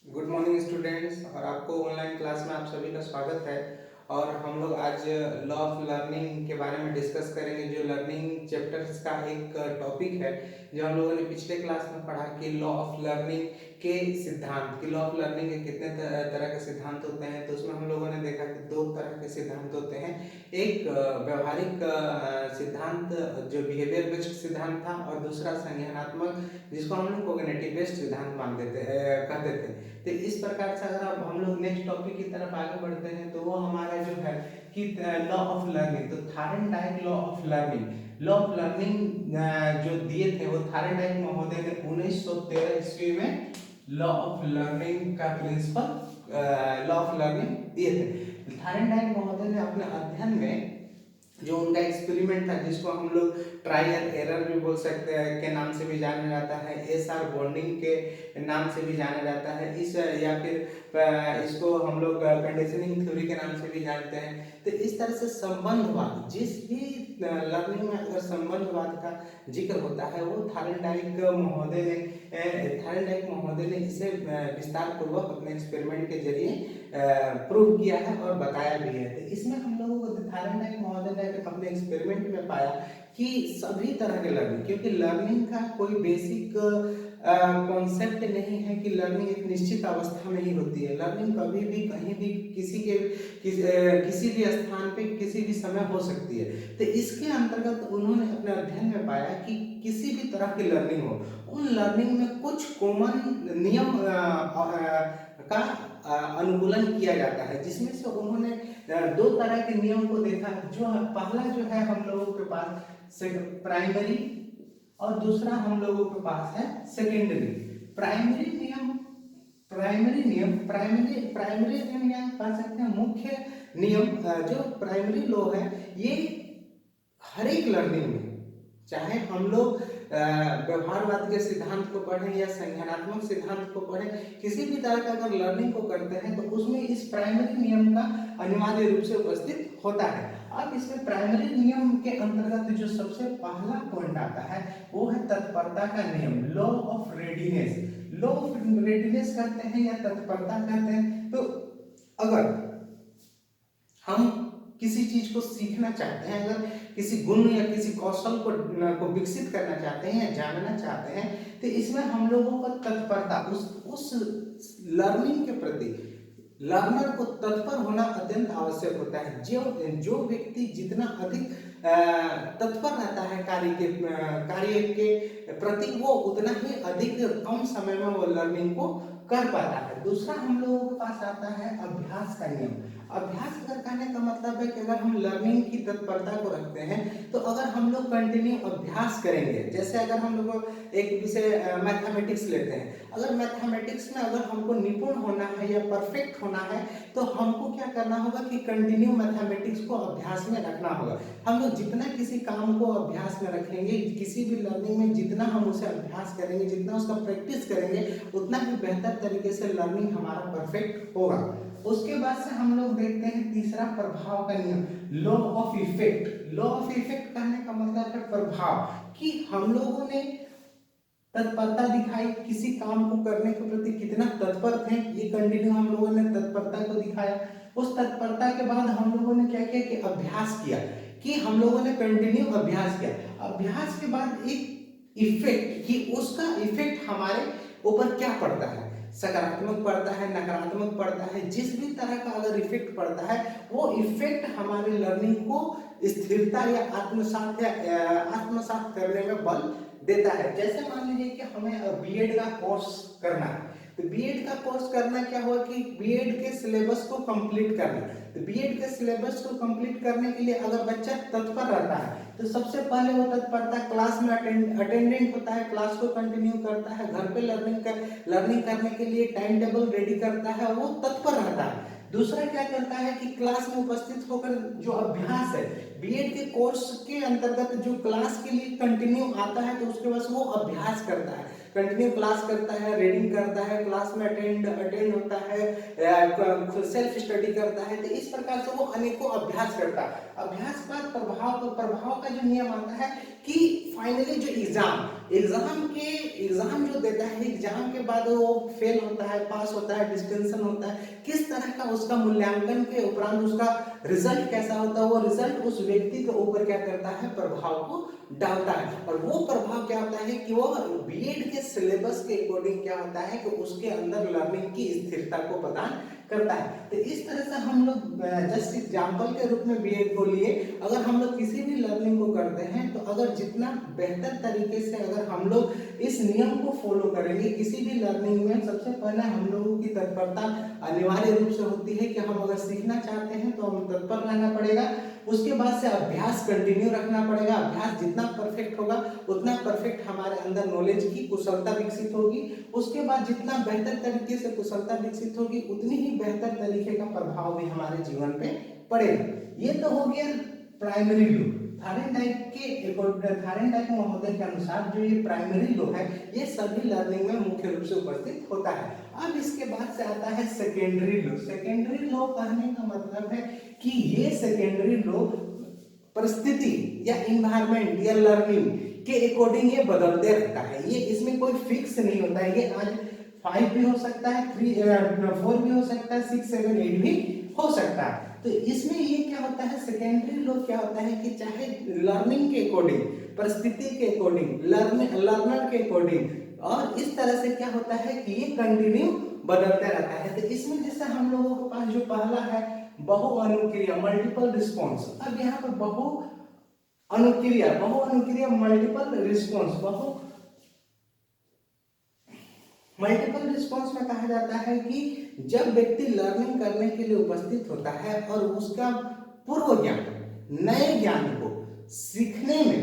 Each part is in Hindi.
Good morning students. और आपको ऑनलाइन क्लास में आप सभी का स्वागत है। और हम लोग आज लॉ ऑफ लर्निंग के बारे में डिस्कस करेंगे, जो लर्निंग चैप्टर्स का एक टॉपिक है जो हम लोगों ने पिछले क्लास में पढ़ा कि लॉ ऑफ लर्निंग के सिद्धांत, कि लॉ ऑफ लर्निंग के कितने तरह के सिद्धांत होते हैं। तो उसमें हम लोगों ने देखा कि दो तरह के सिद्धांत होते हैं। एक व्यवहारिक सिद्धांत जो बिहेवियर बेस्ड सिद्धांत था, और दूसरा संज्ञानात्मक, जिसको हम लोग कोग्निटिव बेस्ड सिद्धांत मानते थे, कहते थे। तो इस प्रकार से अगर अब हम लोग नेक्स्ट टॉपिक की तरफ आगे बढ़ते हैं तो वो हमारा जो है कि लॉ ऑफ लर्निंग। तो थायरनडाइक लॉ ऑफ लर्निंग जो दिए थे वो थायरनडाइक महोदय ने 1913 ईस्वी में लॉ ऑफ लर्निंग का प्रिंसिपल लॉ ऑफ लर्निंग दिए थे। थायरनडाइक महोदय ने अपने अध्ययन में जो उनका एक्सपेरिमेंट था, जिसको हम लोग ट्रायल एरर भी बोल सकते हैं के नाम से भी जाना जाता है, एसआर बॉन्डिंग के नाम से भी जाना जाता है, इस या फिर इसको हम लोग कंडीशनिंग थ्योरी के नाम से भी जानते हैं। तो इस तरह से संबंधवाद, जिस भी लर्निंग में अगर संबंधवाद का जिक्र होता है वो थायरनडाइक महोदय ने इसे विस्तार पूर्वक अपने एक्सपेरिमेंट के जरिए प्रूव किया है और बताया भी है। तो इसमें हम लोगों को थायरनडाइक महोदय ने अपने एक्सपेरिमेंट में पाया कि सभी तरह के लर्निंग, क्योंकि लर्निंग का कोई बेसिक कॉन्सेप्ट नहीं है कि लर्निंग एक निश्चित अवस्था में ही होती है। लर्निंग कभी भी कहीं भी किसी भी स्थान पे किसी भी समय हो सकती है। तो इसके अंतर्गत उन्होंने अपने अध्ययन में पाया कि किसी भी तरह की लर्निंग हो, उन लर्निंग में कुछ कॉमन नियम का अनुकूलन किया जाता है, जिसमें से उन्होंने दो तरह के नियम को देखा। जो पहला जो है हम लोगों के पास प्राइमरी, और दूसरा हम लोगों के पास है सेकेंडरी। प्राइमरी नियम या कह सकते हैं मुख्य नियम। जो प्राइमरी लॉ है ये हर एक लर्निंग में, चाहे हम लोग व्यवहारवाद के सिद्धांत को पढ़ें या संज्ञानात्मक सिद्धांत को पढ़ें, किसी भी तरह का अगर लर्निंग को करते हैं तो उसमें इस प्राइमरी नियम का अनिवार्य रूप से उपस्थित होता है। अब इसमें प्राइमरी नियम के अंतर्गत जो सबसे पहला पॉइंट आता है वो है तत्परता का नियम, law of readiness. Law of readiness करते हैं या तत्परता करते हैं, तो अगर हम किसी चीज को सीखना चाहते हैं, अगर किसी गुण या किसी कौशल को विकसित करना चाहते हैं या जानना चाहते हैं, तो इसमें हम लोगों को तत्परता, उस लर्निंग के प्रति लर्नर को तत्पर होना अत्यंत आवश्यक होता है। जो व्यक्ति जितना अधिक तत्पर रहता है कार्य के प्रति, वो उतना ही अधिक कम समय में वो लर्निंग को कर पाता है। दूसरा हम लोगों के पास आता है अभ्यास का नियम। अभ्यास अगर कहने का मतलब है कि अगर हम लर्निंग की तत्परता को रखते हैं तो अगर हम लोग कंटिन्यू अभ्यास करेंगे, जैसे अगर हम लोग एक विषय मैथमेटिक्स लेते हैं, अगर मैथमेटिक्स में अगर हमको निपुण होना है या परफेक्ट होना है तो हमको क्या करना होगा कि कंटिन्यू मैथमेटिक्स को अभ्यास में रखना होगा। हम लोग जितना किसी काम को अभ्यास में रखेंगे, किसी भी लर्निंग में जितना हम उसे अभ्यास करेंगे, जितना उसका प्रैक्टिस करेंगे, उतना ही बेहतर तरीके से लर्निंग हमारा परफेक्ट होगा। उसके बाद से हम लोग देखते हैं तीसरा प्रभाव का नियम, law of effect. Law of effect कहने का मतलब है प्रभाव, कि हम लोगों ने तत्परता दिखाई, किसी काम को करने के प्रति कितना तत्पर थे, ये कंटिन्यू हम लोगों ने तत्परता को दिखाया। उस तत्परता के बाद हम लोगों ने क्या किया कि अभ्यास किया, कि हम लोगों ने कंटिन्यू अभ्यास किया। अभ्यास के बाद एक इफेक्ट, कि उसका इफेक्ट हमारे ऊपर क्या पड़ता है, सकारात्मक पड़ता है, नकारात्मक पड़ता है। जिस भी तरह का अगर इफेक्ट पड़ता है वो इफेक्ट हमारे लर्निंग को स्थिरता या आत्मसात करने में बल देता है। जैसे मान लीजिए कि हमें बीएड का कोर्स करना है, तो बीएड का कोर्स करना क्या हुआ कि बीएड के सिलेबस को कंप्लीट करना। तो बीएड के सिलेबस को कंप्लीट करने के लिए अगर बच्चा तत्पर रहता है तो सबसे पहले वो तत्परता क्लास में अटेंडेंट होता है, क्लास को कंटिन्यू करता है, घर पे लर्निंग करने के लिए टाइम टेबल रेडी करता है, वो तत्पर रहता है। दूसरा क्या करता है कि क्लास में उपस्थित होकर जो अभ्यास है, बीएड के कोर्स के अंतर्गत जो क्लास के लिए कंटिन्यू आता है तो उसके बाद वो अभ्यास करता है, कंटिन्यू क्लास करता है, रीडिंग करता है, क्लास में अटेंड होता है, सेल्फ स्टडी करता है। तो इस प्रकार से वो अनेकों अभ्यास करता है। अभ्यास का प्रभाव का जो नियम आता है कि फाइनली जो एग्जाम जो देता है, एग्जाम के बाद वो फेल होता है, पास होता है, डिस्टिंक्शन होता है, किस तरह का उसका मूल्यांकन के उपरांत उसका रिजल्ट कैसा होता है, वो रिजल्ट उस व्यक्ति के ऊपर क्या करता है, प्रभाव को डालता है। और वो प्रभाव क्या होता है कि वो बीएड के सिलेबस के अकॉर्डिंग क्या होता है कि उसके अंदर लर्निंग की स्थिरता को प्रदान करता है। तो इस तरह से हम लोग जस्ट एग्जाम्पल के रूप में बीएड को लिए, अगर हम लोग किसी भी लर्निंग को करते हैं तो अगर जितना बेहतर तरीके से अगर हम लोग इस नियम को फॉलो करेंगे किसी भी लर्निंग में, सबसे पहले हम लोगों की तत्परता अनिवार्य रूप से होती है कि हम अगर सीखना चाहते हैं तो हमें तत्पर रहना पड़ेगा। उसके बाद से अभ्यास कंटिन्यू रखना पड़ेगा। अभ्यास जितना परफेक्ट होगा उतना परफेक्ट हमारे अंदर नॉलेज की कुशलता विकसित होगी। उसके बाद जितना बेहतर तरीके से कुशलता विकसित होगी उतनी ही बेहतर तरीके का प्रभाव भी हमारे जीवन पे पड़ेगा। ये तो हो गया प्राइमरी लो। थारेनडाइक महोदय के अनुसार जो ये प्राइमरी लो है ये सभी लर्निंग में मुख्य रूप से उपस्थित होता है। अब इसके बाद से आता है सेकेंडरी लो। सेकेंडरी लो कहने का मतलब है कि ये सेकेंडरी लो परिस्थिति या इन्वायरमेंट या लर्निंग के अकॉर्डिंग ये बदलते रहता है। ये इसमें कोई फिक्स नहीं होता है। ये आज 5 भी हो सकता है, 4 भी हो सकता है, 6, 7, 8 भी हो सकता है। तो इसमें ये क्या होता है, सेकेंडरी लो क्या होता है कि चाहे लर्निंग के अकॉर्डिंग, परिस्थिति के अकॉर्डिंग, लर्नर के अकॉर्डिंग, और इस तरह से क्या होता है कि ये कंटिन्यू बदलता रहता है। तो इसमें जैसे हम लोगों के पास जो पहला है बहु अनुक्रिया, मल्टीपल रिस्पॉन्स। अब यहाँ पर बहु अनुक्रिया मल्टीपल रिस्पॉन्स, मल्टीपल रिस्पॉन्स में कहा जाता है कि जब व्यक्ति लर्निंग करने के लिए उपस्थित होता है और उसका पूर्व ज्ञान, नए ज्ञान को सीखने में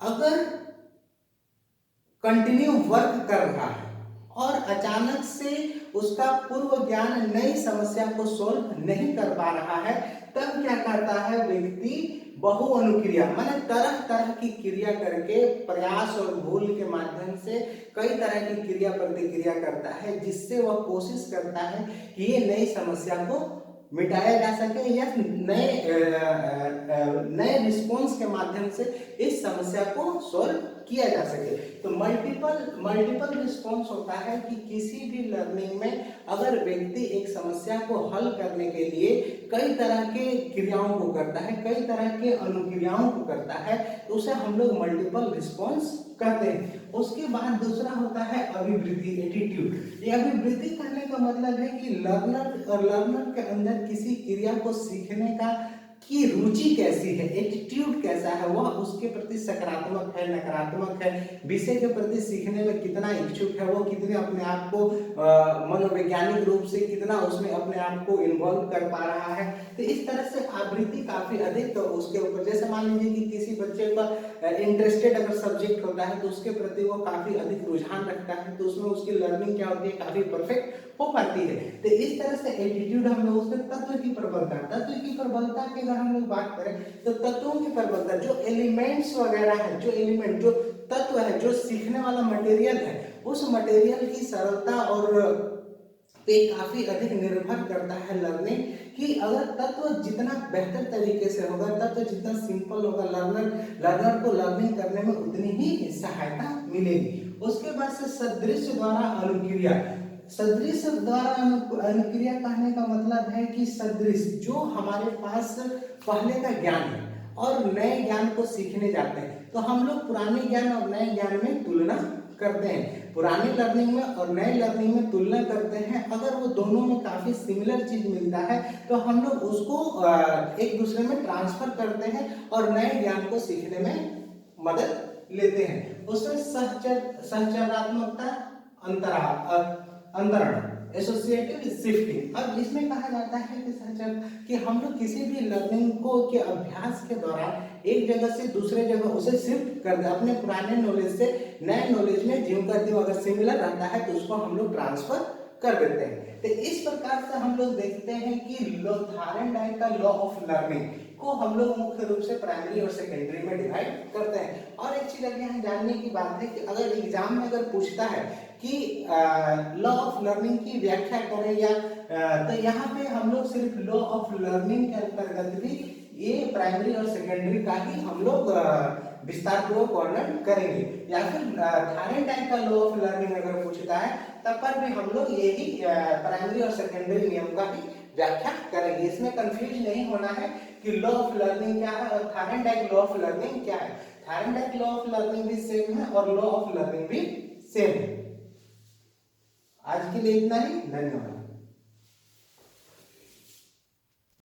अगर कंटिन्यू वर्क कर रहा है और अचानक से उसका पूर्व ज्ञान नई समस्या को सोल्व नहीं कर पा रहा है, तब क्या करता है व्यक्ति बहु अनुक्रिया, माने तरह तरह की क्रिया करके प्रयास और भूल के माध्यम से कई तरह की क्रिया प्रतिक्रिया करता है, जिससे वह कोशिश करता है कि ये नई समस्या को मिटाया जा सके या नए रिस्पॉन्स के माध्यम से इस समस्या को सॉल्व किया जा सके। तो मल्टीपल रिस्पॉन्स होता है कि किसी भी लर्निंग में अगर व्यक्ति एक समस्या को हल करने के लिए कई तरह के क्रियाओं को करता है, कई तरह के अनुक्रियाओं को करता है, तो उसे हम लोग मल्टीपल रिस्पॉन्स कहते हैं। उसके बाद दूसरा होता है अभिवृद्धि, एटीट्यूड। ये अभिवृद्धि करने का मतलब है कि लर्नर के अंदर किसी क्रिया को सीखने का की रुचि कैसी है, एटीट्यूड कैसा है, वह उसके प्रति सकारात्मक है, नकारात्मक है, विषय के प्रति सीखने में कितना इच्छुक है, वो कितने अपने आप को मनोवैज्ञानिक रूप से कितना उसमें अपने आप को इन्वॉल्व कर पा रहा है। तो इस तरह से आवृत्ति काफी अधिक तो उसके ऊपर, जैसे मान लीजिए कि किसी बच्चे का इंटरेस्टेड अगर सब्जेक्ट होता है तो उसके प्रति वो काफी अधिक रुझान रखता है, तो उसमें उसकी लर्निंग क्या होती है, काफी परफेक्ट हो पाती है। तो इस तरह से एटीट्यूड हम लोग उसमें तत्व की प्रबलता की अगर हम लोग बात करें तो तत्वों की प्रबलता, जो एलिमेंट्स वगैरह है, जो तत्व है, जो सीखने वाला मटेरियल है, उस मटेरियल की सरलता और पे काफी अधिक निर्भर करता है लर्निंग कि अगर तत्व जितना बेहतर तरीके से होगा, तत्व जितना सिंपल होगा, लर्नर को लर्निंग करने में उतनी ही सहायता मिलेगी। उसके बाद से सदृश द्वारा अनुक्रिया। सदृश द्वारा अनुक्रिया कहने का मतलब है कि सदृश जो हमारे पास पहले का ज्ञान है और नए ज्ञान को सीखने जाते हैं, तो हम लोग पुराने ज्ञान और नए ज्ञान में तुलना करते हैं, पुरानी लर्निंग में और नए लर्निंग में तुलना करते हैं। अगर वो दोनों में काफी सिमिलर चीज मिलता है तो हम लोग उसको एक दूसरे में ट्रांसफर करते हैं और नए ज्ञान को सीखने में मदद लेते हैं। उसमें सहचरात्मकता, अंतरण, एसोसिएटिव शिफ्टिंग। अब इसमें कहा जाता है कि हम लोग किसी भी लर्निंग को के अभ्यास के दौरान एक जगह से दूसरे जगह उसे शिफ्ट कर दे, अपने पुराने नॉलेज से नए नॉलेज में ज्यों का त्यों अगर सिमिलर रहता है तो उसको हम लोग ट्रांसफर कर देते हैं। तो इस प्रकार से हम लोग देखते हैं कि थारेनडाइक का लॉ ऑफ लर्निंग को हम लोग मुख्य रूप से प्राइमरी और सेकेंडरी में डिवाइड करते हैं। और एक चीज अगर यहाँ जानने की बात है कि अगर एग्जाम में अगर पूछता है कि लॉ ऑफ लर्निंग की व्याख्या करें या तो यहाँ पे हम लोग सिर्फ लॉ ऑफ लर्निंग के अंतर्गत भी ये प्राइमरी और सेकेंडरी का ही हम लोग विस्तार पूर्वक वर्णन करेंगे। या फिर थायरनडाइक का लॉ ऑफ लर्निंग अगर पूछता है तब पर भी हम लोग यही प्राइमरी और सेकेंडरी नियम का ही व्याख्या करेंगे। इसमें कंफ्यूज नहीं होना है कि लॉ ऑफ लर्निंग क्या है और थायरनडाइक लॉ ऑफ लर्निंग क्या है। थायरनडाइक लॉ ऑफ लर्निंग भी सेम है और लॉ ऑफ लर्निंग भी सेम है। आज के लिए इतना ही, धन्यवाद।